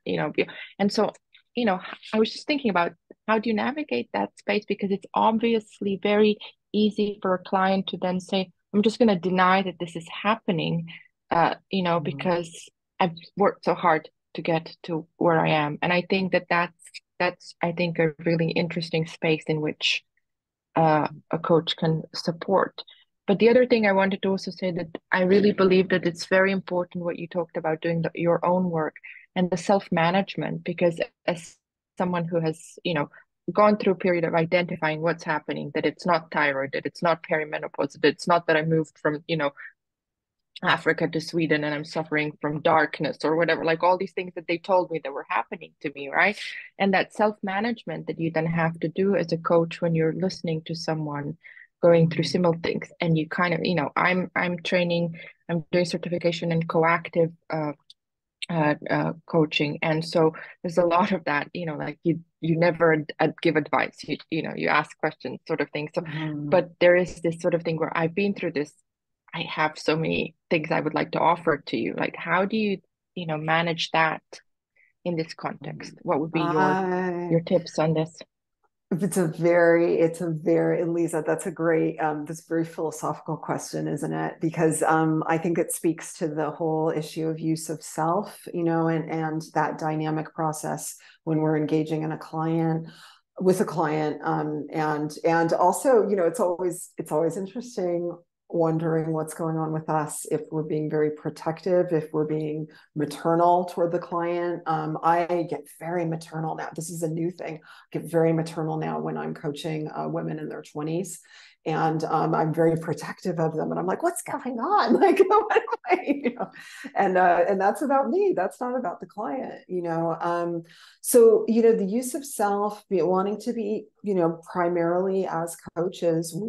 and so I was just thinking about how do you navigate that space, because it's obviously very easy for a client to then say, I'm just going to deny that this is happening, because I've worked so hard to get to where I am. And I think that's I think a really interesting space in which a coach can support. But the other thing I wanted to also say that I really believe that it's very important what you talked about doing your own work and the self-management, because as someone who has, gone through a period of identifying what's happening, that it's not thyroid, that it's not perimenopause, that it's not that I moved from, Africa to Sweden and I'm suffering from darkness or whatever, like all these things that they told me that were happening to me, right? And that self-management that you then have to do as a coach when you're listening to someone going through similar things. And you kind of, I'm training, I'm doing certification in coactive coaching. And so there's a lot of that, like you never give advice, you ask questions sort of thing. So, but there is this sort of thing where I've been through this. I have so many things I would like to offer to you. Like, how do you, manage that in this context? What would be your tips on this? It's a very, Lisa, that's a very philosophical question, isn't it? Because I think it speaks to the whole issue of use of self, and that dynamic process when we're engaging in with a client, and also, it's always interesting wondering what's going on with us, if we're being very protective, if we're being maternal toward the client. I get very maternal now. This is a new thing. I get very maternal now when I'm coaching women in their 20s. And I'm very protective of them. And I'm like, what's going on? Like, what am I, and that's about me. That's not about the client, So, the use of self, wanting to be, primarily as coaches,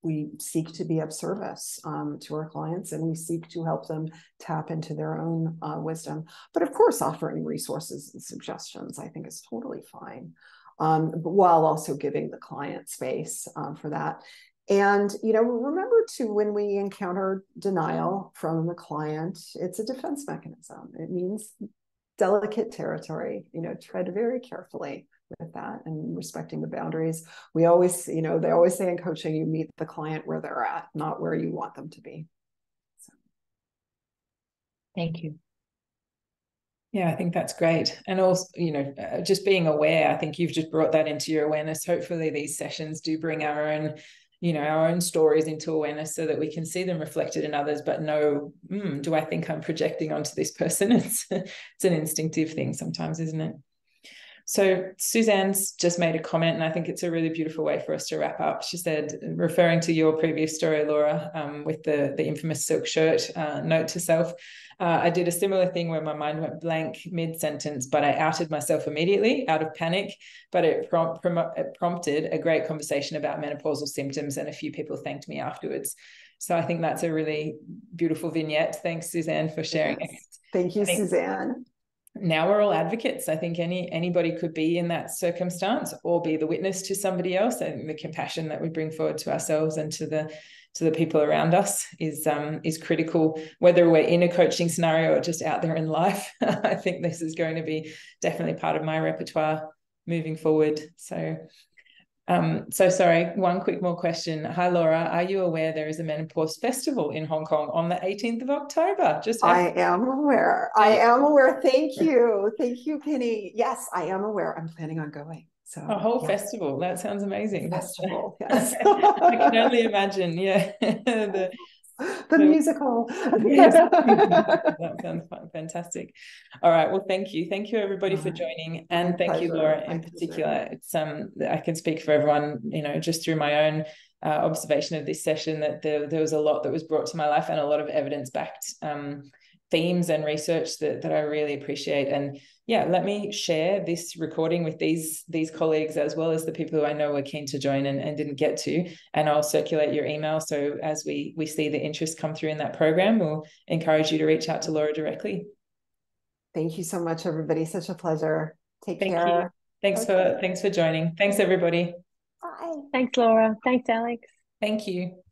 we seek to be of service to our clients, and we seek to help them tap into their own wisdom. But of course, offering resources and suggestions, I think, is totally fine, but while also giving the client space for that. And, remember too, when we encounter denial from the client, it's a defense mechanism. It means delicate territory, tread very carefully with that and respecting the boundaries. They always say in coaching, you meet the client where they're at, not where you want them to be. So. Thank you. Yeah, I think that's great. And also, just being aware, I think you've just brought that into your awareness. Hopefully these sessions do bring our own stories into awareness so that we can see them reflected in others, but know, do I think I'm projecting onto this person? It's an instinctive thing sometimes, isn't it? So Suzanne's just made a comment, and I think it's a really beautiful way for us to wrap up. She said, referring to your previous story, Laura, with the infamous silk shirt, note to self, I did a similar thing where my mind went blank mid-sentence, but I outed myself immediately out of panic, but it prompted a great conversation about menopausal symptoms, and a few people thanked me afterwards. So I think that's a really beautiful vignette. Thanks, Suzanne, for sharing it. Thank you, Suzanne. Now we're all advocates. I think anybody could be in that circumstance or be the witness to somebody else. And the compassion that we bring forward to ourselves and to the people around us is critical, whether we're in a coaching scenario or just out there in life. I think this is going to be definitely part of my repertoire moving forward. So sorry, one quick more question. Hi, Laura. Are you aware there is a menopause festival in Hong Kong on the 18th of October? I am aware. Thank you. Thank you, Penny. Yes, I am aware. I'm planning on going. So a whole yeah. festival. That sounds amazing. Festival, yes. I can only imagine. Yeah. The musical. Yes. That sounds fantastic. All right. Well, thank you. Thank you everybody for joining. And thank you, Laura, in particular. It's I can speak for everyone, you know, just through my own observation of this session, that there was a lot that was brought to my life, and a lot of evidence-backed themes and research that I really appreciate. And yeah, let me share this recording with these colleagues, as well as the people who I know were keen to join and didn't get to, and I'll circulate your email. So as we see the interest come through in that program, we'll encourage you to reach out to Laura directly. Thank you so much, everybody. Such a pleasure. Take Thank care. You. Thanks for joining. Thanks, everybody. Bye. Thanks, Laura. Thanks, Alex. Thank you.